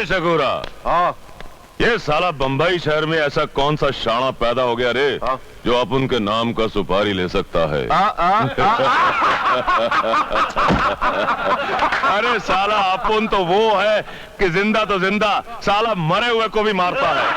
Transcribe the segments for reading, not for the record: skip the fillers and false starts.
शकूरा। हाँ। ये साला बंबई शहर में ऐसा कौन सा शाना पैदा हो गया रे जो अपन के नाम का सुपारी ले सकता है? अरे साला अपन तो वो है कि जिंदा तो जिंदा साला मरे हुए को भी मारता है।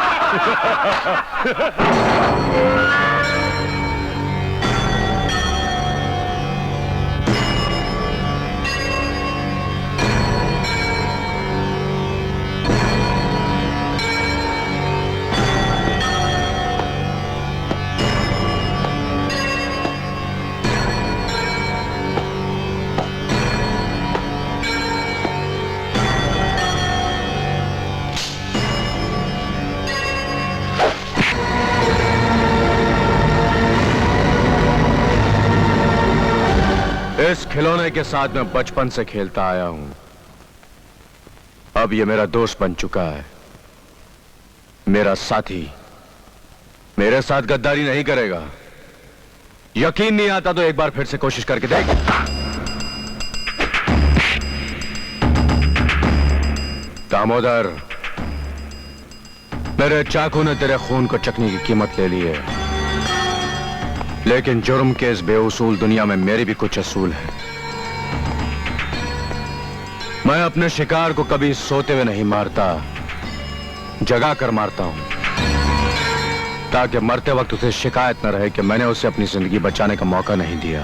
इस खिलौने के साथ मैं बचपन से खेलता आया हूं। अब ये मेरा दोस्त बन चुका है, मेरा साथी। मेरे साथ गद्दारी नहीं करेगा। यकीन नहीं आता तो एक बार फिर से कोशिश करके देख। दामोदर, मेरे चाकू ने तेरे खून को चखने की कीमत ले ली है, लेकिन जुर्म के इस बेउसूल दुनिया में मेरी भी कुछ असूल है। मैं अपने शिकार को कभी सोते हुए नहीं मारता, जगा कर मारता हूं, ताकि मरते वक्त उसे शिकायत न रहे कि मैंने उसे अपनी जिंदगी बचाने का मौका नहीं दिया।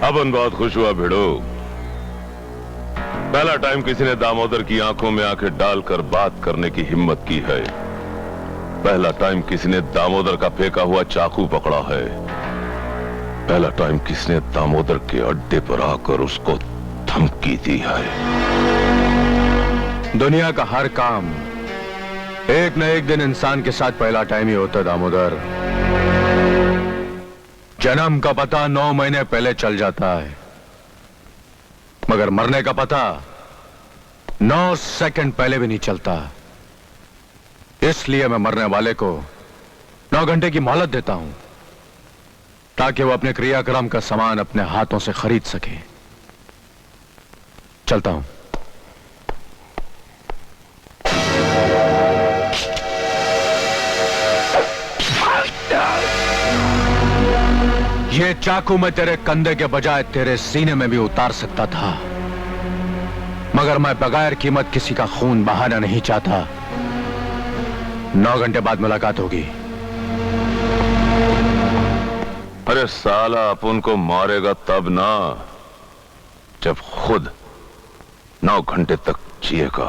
अपन बहुत खुश हुआ भिड़ो। पहला टाइम किसी ने दामोदर की आंखों में आंखें डालकर बात करने की हिम्मत की है। पहला टाइम किसी ने दामोदर का फेंका हुआ चाकू पकड़ा है। पहला टाइम किसने दामोदर के अड्डे पर आकर उसको धमकी दी है। दुनिया का हर काम एक न एक दिन इंसान के साथ पहला टाइम ही होता दामोदर। जन्म का पता 9 महीने पहले चल जाता है, मगर मरने का पता 9 सेकंड पहले भी नहीं चलता। इसलिए मैं मरने वाले को 9 घंटे की मोहलत देता हूं, ताकि वो अपने क्रियाक्रम का सामान अपने हाथों से खरीद सके। चलता हूं। ये चाकू मैं तेरे कंधे के बजाय तेरे सीने में भी उतार सकता था, मगर मैं बगैर कीमत किसी का खून बहाना नहीं चाहता। 9 घंटे बाद मुलाकात होगी। अरे साला अपन को मारेगा तब ना, जब खुद 9 घंटे तक जिएगा।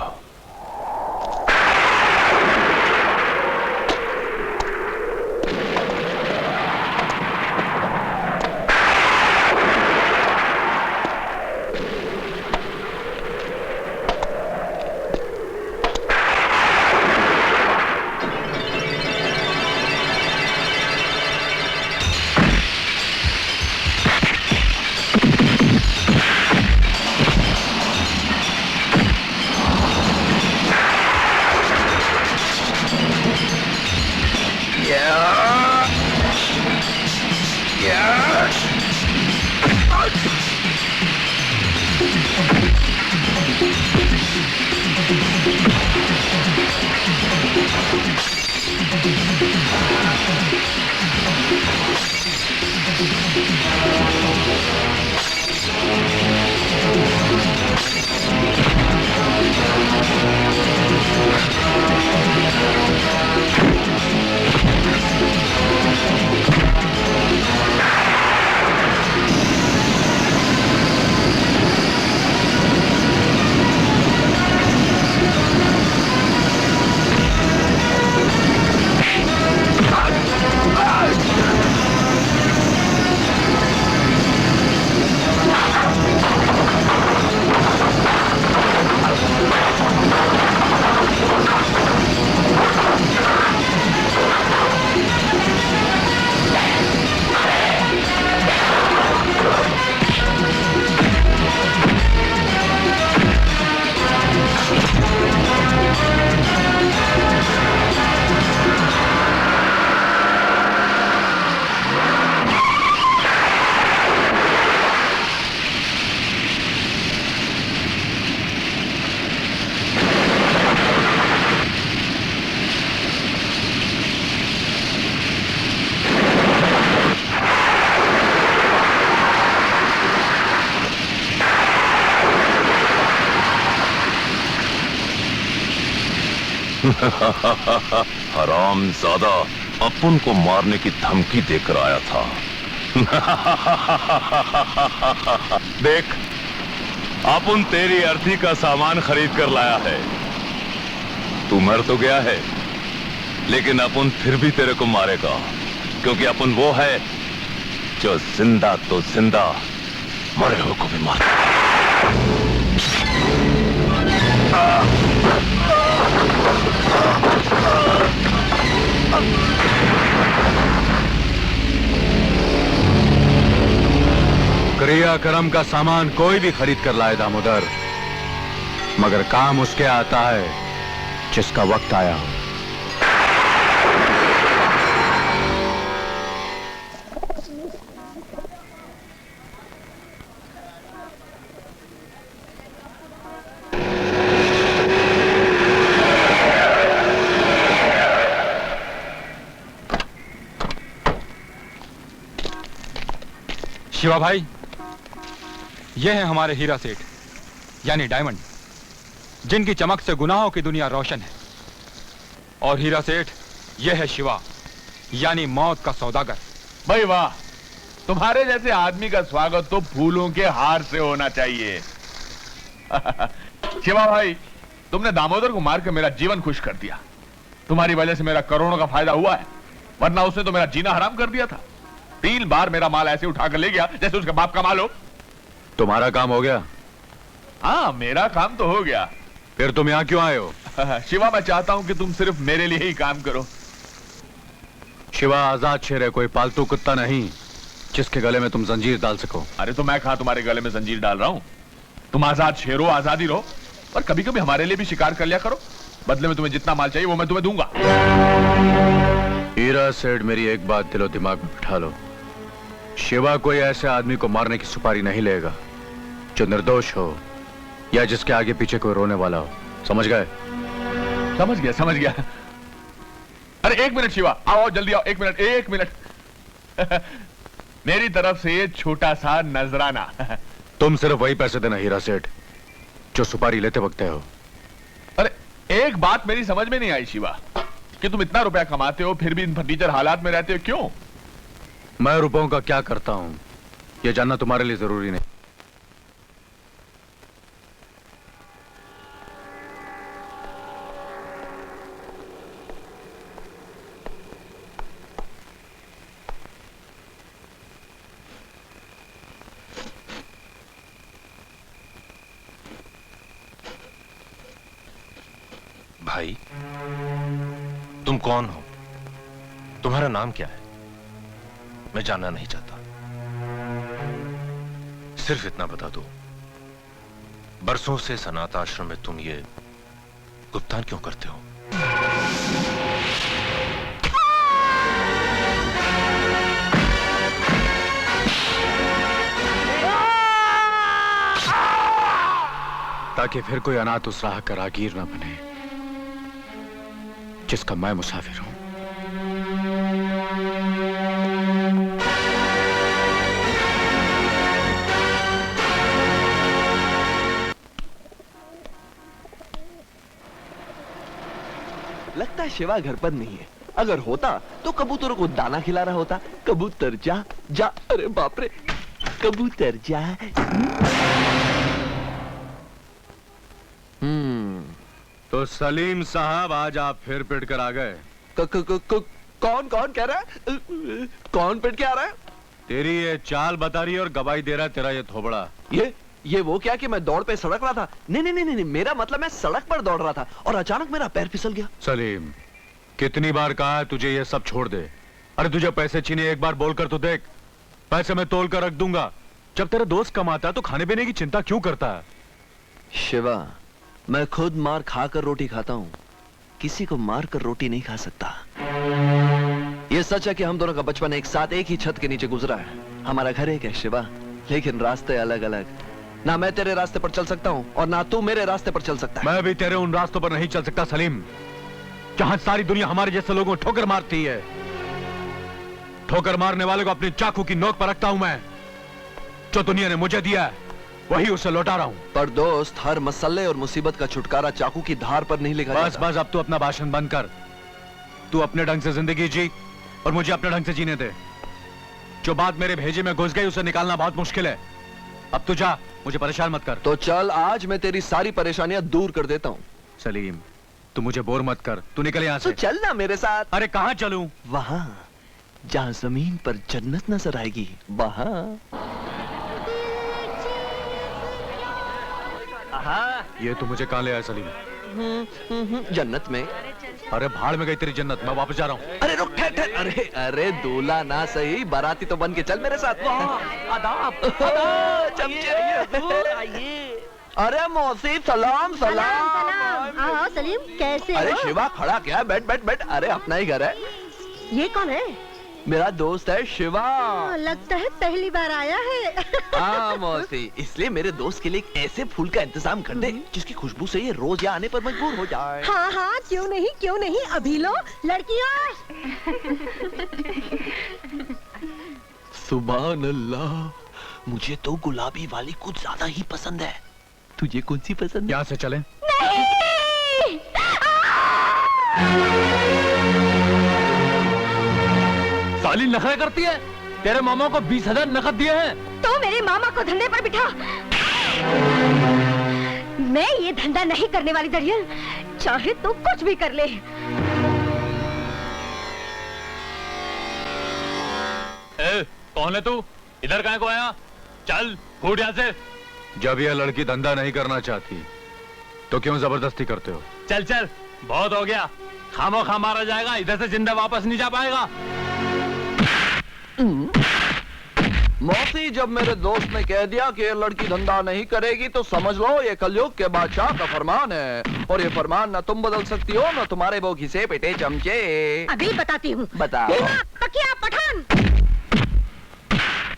हरामजादा अपन को मारने की धमकी देकर आया था। देख, अपन तेरी अर्थी का सामान खरीद कर लाया है। तू मर तो गया है, लेकिन अपन फिर भी तेरे को मारेगा, क्योंकि अपन वो है जो जिंदा तो जिंदा, मरे हुए को भी मारता है। क्रियाक्रम का सामान कोई भी खरीद कर लाए दामोदर, मगर काम उसके आता है जिसका वक्त आया हो। शिवा भाई, ये हैं हमारे हीरा सेठ यानी डायमंड, जिनकी चमक से गुनाहों की दुनिया रोशन है। और हीरा सेठ, ये है शिवा यानी मौत का सौदागर। भाई वाह, तुम्हारे जैसे आदमी का स्वागत तो फूलों के हार से होना चाहिए। शिवा भाई, तुमने दामोदर को मारकर मेरा जीवन खुश कर दिया। तुम्हारी वजह से मेरा करोड़ों का फायदा हुआ है, वरना उसने तो मेरा जीना हराम कर दिया था। 3 बार मेरा माल ऐसे उठाकर ले गया जैसे उसके बाप का माल हो। तुम्हारा काम हो गया? हाँ, मेरा काम तो हो गया। फिर तुम यहां क्यों आए हो? शिवा, मैं चाहता हूं कि तुम सिर्फ मेरे लिए ही काम करो। शिवा आजाद शेर है, कोई पालतू कुत्ता नहीं जिसके गले में तुम जंजीर डाल सको। अरे तो मैं कहा तुम्हारे गले में जंजीर डाल रहा हूं। तुम आजाद शेर हो, आजादी रहो, पर कभी कभी हमारे लिए भी शिकार कर लिया करो। बदले में तुम्हें जितना माल चाहिए वो मैं तुम्हें दूंगा। हीरा सेठ, मेरी एक बात दिलो दिमाग में बिठा लो, शिवा कोई ऐसे आदमी को मारने की सुपारी नहीं लेगा जो निर्दोष हो या जिसके आगे पीछे कोई रोने वाला हो। समझ गए? समझ गया। अरे 1 मिनट शिवा, आओ जल्दी आओ। 1 मिनट। मेरी तरफ से छोटा सा नजराना। तुम सिर्फ वही पैसे देना हीरा सेठ जो सुपारी लेते वक्त हो। अरे एक बात मेरी समझ में नहीं आई शिवा, कि तुम इतना रुपया कमाते हो फिर भी इन फर्नीचर हालात में रहते हो, क्यों? मैं रुपयों का क्या करता हूं यह जानना तुम्हारे लिए जरूरी नहीं। भाई, तुम कौन हो? तुम्हारा नाम क्या है? मैं जानना नहीं चाहता, सिर्फ इतना बता दो, बरसों से सनात आश्रम में तुम ये गुप्तान क्यों करते हो? ताकि फिर कोई अनाथ उस राह का राहगीर ना बने जिसका मैं मुसाफिर हूं। लगता है शिवा घर पर नहीं है। अगर होता तो कबूतरों को दाना खिला रहा होता। कबूतर जा जा, अरे बाप रे, कबूतर जा। तो सलीम साहब, आज आप फिर पिट कर आ गए। कौन कह रहा है? कौन पिट के आ रहा है? तेरी ये चाल बता रही है और गवाही दे रहा है तेरा ये थोबड़ा। ये वो क्या कि मैं दौड़ पे सड़क रहा था? नहीं, मेरा मतलब मैं सड़क पर दौड़ रहा था और अचानक मेरा पैर फिसल गया। सलीम, कितनी बार कहा है तुझे ये सब छोड़ दे? अरे तुझे पैसे छीने एक बार बोलकर तो देख, पैसे मैं तोल कर रख दूंगा। जब तेरा दोस्त कमाता है तो खाने पीने की चिंता क्यों करता है? शिवा, मैं खुद मार खाकर रोटी खाता हूं, किसी को मार कर रोटी नहीं खा सकता। यह सच है कि हम दोनों का बचपन एक साथ एक ही छत के नीचे गुजरा है। हमारा घर एक है शिवा, लेकिन रास्ते अलग अलग। ना मैं तेरे रास्ते पर चल सकता हूं और ना तू मेरे रास्ते पर चल सकता है। मैं भी तेरे उन रास्तों पर नहीं चल सकता सलीम, जहां सारी दुनिया हमारे जैसे लोगों को ठोकर मारती है। ठोकर मारने वाले को अपनी चाकू की नोक पर रखता हूं मैं, जो दुनिया ने मुझे दिया है। वही उसे लौटा रहा हूँ। पर दोस्त, हर मसले और मुसीबत का छुटकारा चाकू की धार पर नहीं लिखा बस जाता। बस, अब तू अपना भाषण बंद कर। तू अपने ढंग से जिंदगी जी और मुझे अपने ढंग से जीने दे। जो बात मेरे भेजे में घुस गई उसे निकालना बहुत मुश्किल है। अब तू जा, मुझे परेशान मत कर। तो चल, आज मैं तेरी सारी परेशानियां दूर कर देता हूँ। सलीम, तू मुझे बोर मत कर। तू निकल यहाँ तो से। चल ना मेरे साथ। अरे कहाँ चलूं? वहाँ जहाँ जमीन पर जन्नत नजर आएगी, वहाँ। ये तू मुझे कहाँ ले आया सलीम? जन्नत में। अरे भाड़ में गई तेरी जन्नत, मैं वापस जा रहा हूँ। अरे रुक, ठहर ठहर। अरे अरे, दूल्हा ना सही, बाराती तो बन के चल मेरे साथ। आदाब, आइए। अरे मौसी, सलाम सलाम। सलाम। आओ सलीम, कैसे अरे हो? शिवा, खड़ा क्या? बैठ बैठ बैठ। अरे अपना ही घर है। ये कौन है? मेरा दोस्त है शिवा। लगता है पहली बार आया है। हाँ मौसी, इसलिए मेरे दोस्त के लिए एक ऐसे फूल का इंतजाम कर दे जिसकी खुशबू से ये रोज यहाँ आने पर मजबूर हो जाए। हाँ हाँ, क्यों नहीं, अभी लो लड़कियों। सुभान अल्लाह, मुझे तो गुलाबी वाली कुछ ज्यादा ही पसंद है। तुझे कौन सी पसंद है? यहाँ से चलें? नहीं। साली नखरे करती है। तेरे मामा को 20,000 नकद दिए हैं। तो मेरे मामा को धंधे पर बिठा। मैं ये धंधा नहीं करने वाली दरियल, चाहे तो कुछ भी कर ले। कौन है तू? इधर कहाँ को आया? चल फूट यहाँ से। जब यह लड़की धंधा नहीं करना चाहती तो क्यों जबरदस्ती करते हो? चल चल, बहुत हो गया। खामोखा मारा जाएगा, इधर से जिंदा वापस नहीं जा पाएगा। मौसी, जब मेरे दोस्त ने कह दिया कि ये लड़की धंधा नहीं करेगी तो समझ लो ये कलयुग के बादशाह का फरमान है। और ये फरमान ना तुम बदल सकती हो ना तुम्हारे वो घिसे पिटे चमचे। अभी बताती हूँ। बताओ। पकिया पठान,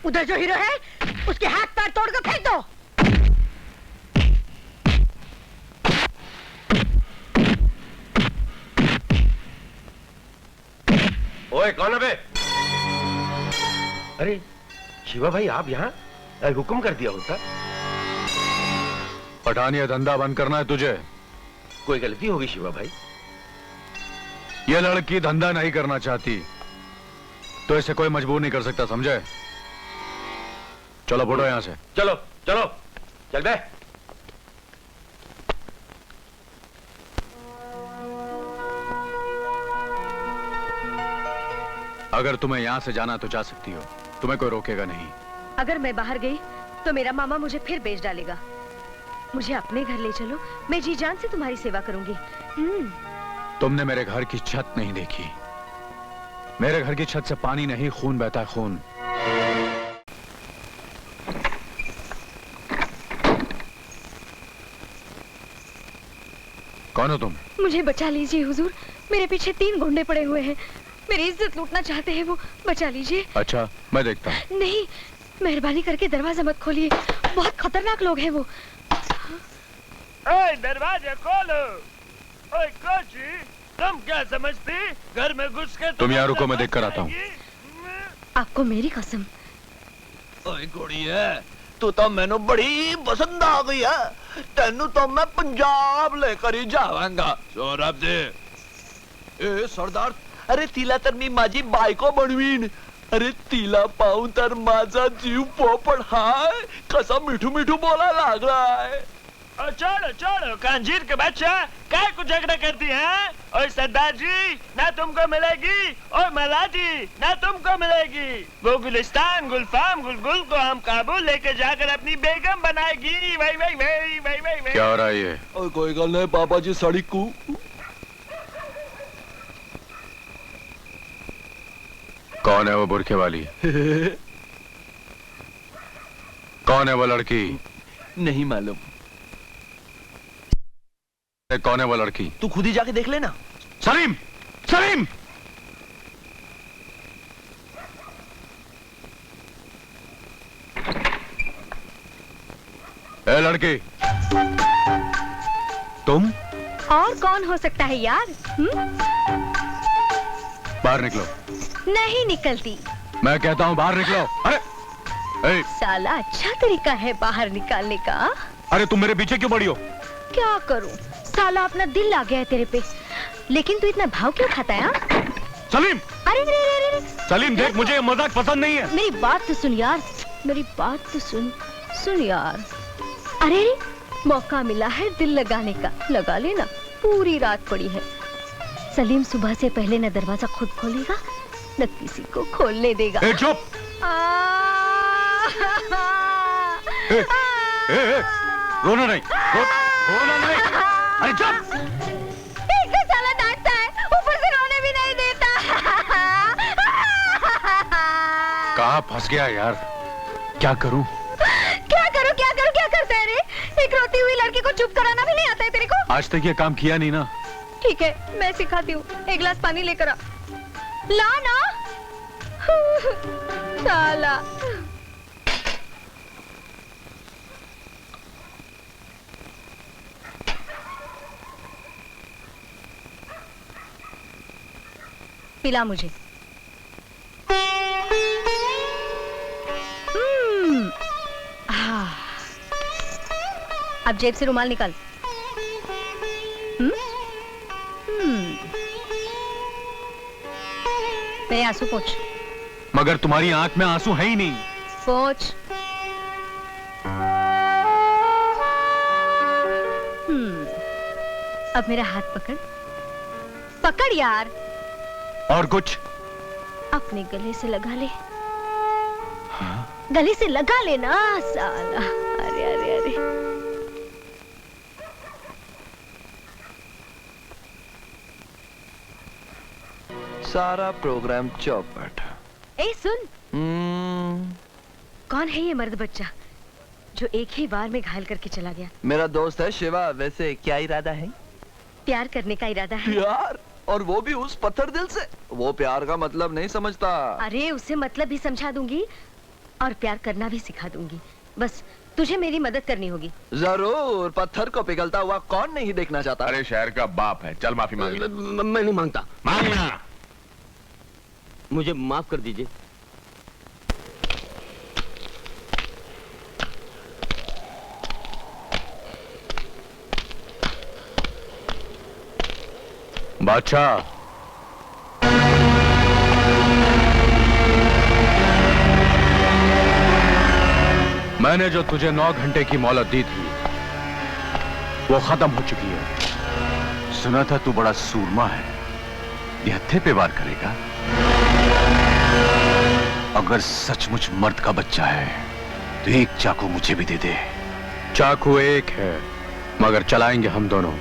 उधर जो हीरो है उसके हाथ पैर तोड़कर फेंक दो। ओए कौन है बे? अरे शिवा भाई, आप यहाँ हुक्म कर दिया होता। पठान, ये धंधा बंद करना है तुझे। कोई गलती होगी शिवा भाई? ये लड़की धंधा नहीं करना चाहती तो इसे कोई मजबूर नहीं कर सकता, समझे? चलो फोटो यहाँ से। चलो चलो चल बे। अगर तुम्हें यहाँ से जाना तो जा सकती हो, तुम्हें कोई रोकेगा नहीं। अगर मैं बाहर गई तो मेरा मामा मुझे फिर बेच डालेगा। मुझे अपने घर ले चलो, मैं जी जान से तुम्हारी सेवा करूंगी। तुमने मेरे घर की छत नहीं देखी। मेरे घर की छत से पानी नहीं, खून बहता है, खून। कौन हो तुम? मुझे बचा लीजिए हुजूर, मेरे पीछे 3 गुंडे पड़े हुए हैं। मेरी इज्जत लूटना चाहते हैं वो, बचा लीजिए। अच्छा, मैं देखता हूँ। नहीं, मेहरबानी करके दरवाजा मत खोलिए, बहुत खतरनाक लोग हैं वो। ओए दरवाजा खोलो। ओए कोची, तुम क्या समझती? घर में घुस के तुम यहाँ रुको, मैं देख कर आता हूँ। आपको मेरी कसम। ओए कुड़िए, तू तो मैनू बड़ी पसंद आ गई है। तेनू तो मैं पंजाब लेकर ही जावांगा। सौरभ जी। ए सरदार, अरे तिला तर मी माझी बायको बनवीन। अरे तिला पाहून तर माझा जीव पोपट हाय कसा मिठू मिठू बोला लागलाय। छोड़ो छोड़ो कांजीर के बच्चा, काय को झगड़ा करती है? और सरदार जी ना तुमको मिलेगी, और मला जी ना तुमको मिलेगी। वो गुलिस्तान गुलफाम गुलगुल को हम काबुल लेके जाकर अपनी बेगम बनाएगी। वही वही वही वही वही। क्या हो रहा है ये? और कोई गल नहीं पापा जी, सड़ी को कौन है वो बुरखे वाली? कौन है वो लड़की? नहीं मालूम। कौन है वो लड़की? तू खुद ही जाके देख लेना। सलीम, सलीम! ए लड़की, तुम? और कौन हो सकता है यार? बाहर निकलो। नहीं निकलती। मैं कहता हूँ बाहर निकलो। अरे साला अच्छा तरीका है बाहर निकालने का। अरे तुम मेरे पीछे क्यों पड़ी हो? क्या करूं, साला अपना दिल आ गया है तेरे पे। लेकिन तू इतना भाव क्यों खाता है? सलीम! अरे अरे अरे अरे सलीम देख, मुझे ये मजाक पसंद नहीं है। मेरी बात तो सुन यार, मेरी बात तो सुन यार। अरे मौका मिला है दिल लगाने का, लगा लेना। पूरी रात पड़ी है। सलीम सुबह से पहले न दरवाजा खुद खोलेगा न किसी को खोलने देगा। चुप! रोना नहीं, रोना नहीं। अरे चुप! एक तो साला डांटता है, ऊपर से रोने भी नहीं देता। कहाँ फंस गया यार? क्या करूं? क्या करता है रे? एक रोती हुई लड़की को चुप कराना भी नहीं आता है तेरे को? आज तक ये काम किया नहीं ना। ठीक है, मैं सिखाती हूँ। एक गिलास पानी लेकर आ। ला ना। साला। पिला मुझे। अब जेब से रुमाल निकाल। मेरे आंसू पोंछ। मगर तुम्हारी आंख में आंसू है ही नहीं। पोंछ। अब मेरा हाथ पकड़। पकड़ यार। और कुछ? अपने गले से लगा ले। हाँ? गले से लगा लेना साला। अरे अरे अरे सारा प्रोग्राम चौपट। ए सुन, कौन है ये मर्द बच्चा जो एक ही बार में घायल करके चला गया? मेरा दोस्त है शिवा। वैसे क्या इरादा है? प्यार करने का इरादा है। प्यार? और वो भी उस पत्थर दिल से? वो प्यार का मतलब नहीं समझता। अरे उसे मतलब भी समझा दूंगी और प्यार करना भी सिखा दूंगी। बस तुझे मेरी मदद करनी होगी। जरूर। पत्थर को पिघलता हुआ कौन नहीं देखना चाहता? अरे शहर का बाप है, चल माफी मांग ले। मैं नहीं मांगता। मांगना। मुझे माफ कर दीजिए। बादशाह, मैंने जो तुझे 9 घंटे की मोहलत दी थी वो खत्म हो चुकी है। सुना था तू बड़ा सूरमा है, निहत्थे पे वार करेगा। अगर सचमुच मर्द का बच्चा है तो एक चाकू मुझे भी दे दे। चाकू एक है मगर चलाएंगे हम दोनों।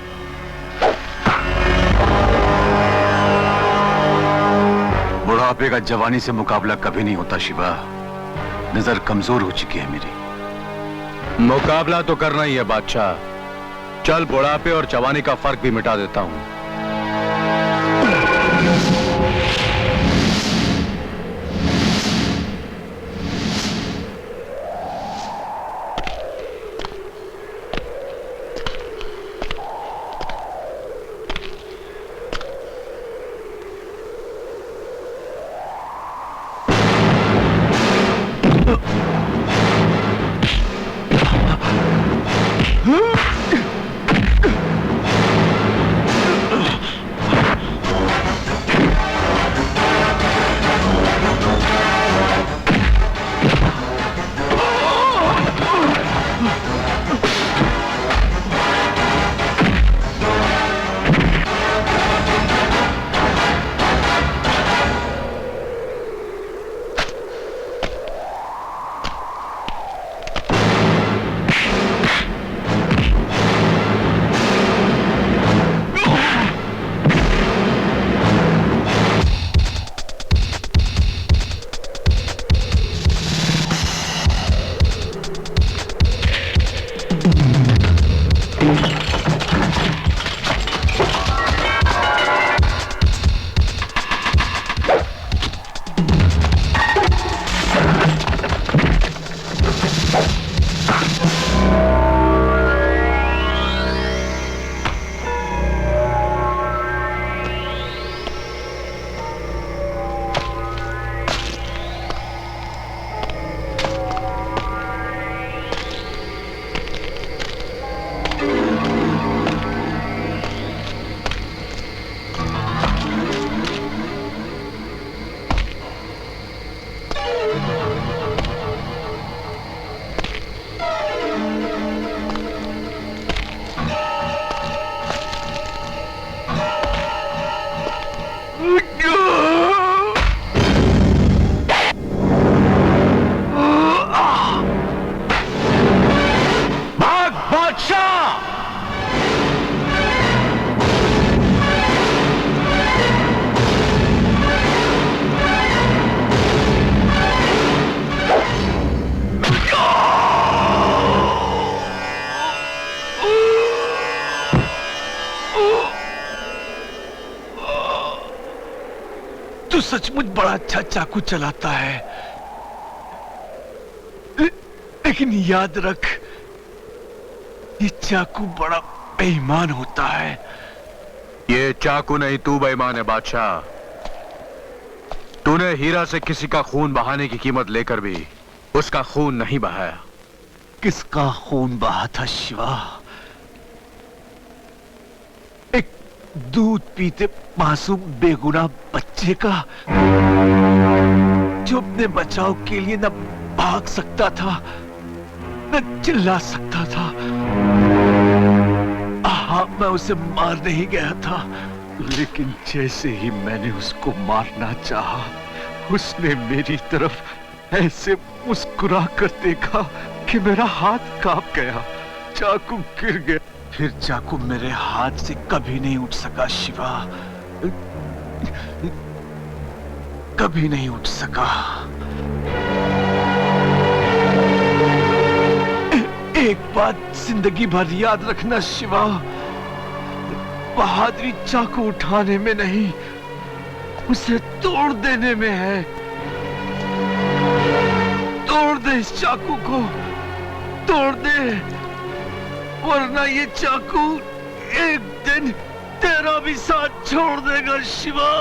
बुढ़ापे का जवानी से मुकाबला कभी नहीं होता शिवा। नजर कमजोर हो चुकी है मेरी। मुकाबला तो करना ही है बादशाह। चल बुढ़ापे और जवानी का फर्क भी मिटा देता हूं। तू सचमुच बड़ा अच्छा चाकू चलाता है, लेकिन याद रख, ये चाकू बड़ा बेईमान होता है। ये चाकू नहीं, तू बेईमान है बादशाह। तूने हीरा से किसी का खून बहाने की कीमत लेकर भी उसका खून नहीं बहाया। किसका खून बहा था शिवा? एक दूध पीते मासूम बेगुनाह बच्चे का, जो अपने बचाव के लिए न भाग सकता था न चिल्ला सकता था। हाँ, मैं उसे मार नहीं गया था, लेकिन जैसे ही मैंने उसको मारना चाहा, उसने मेरी तरफ ऐसे मुस्कुरा कर देखा कि मेरा हाथ कांप गया, चाकू गिर गया। फिर चाकू मेरे हाथ से कभी नहीं उठ सका शिवा, कभी नहीं उठ सका। एक बात जिंदगी भर याद रखना शिवा, बहादुरी चाकू उठाने में नहीं, उसे तोड़ देने में है। तोड़ दे इस चाकू को, तोड़ दे, वरना ये चाकू एक दिन तेरा भी साथ छोड़ देगा शिवा।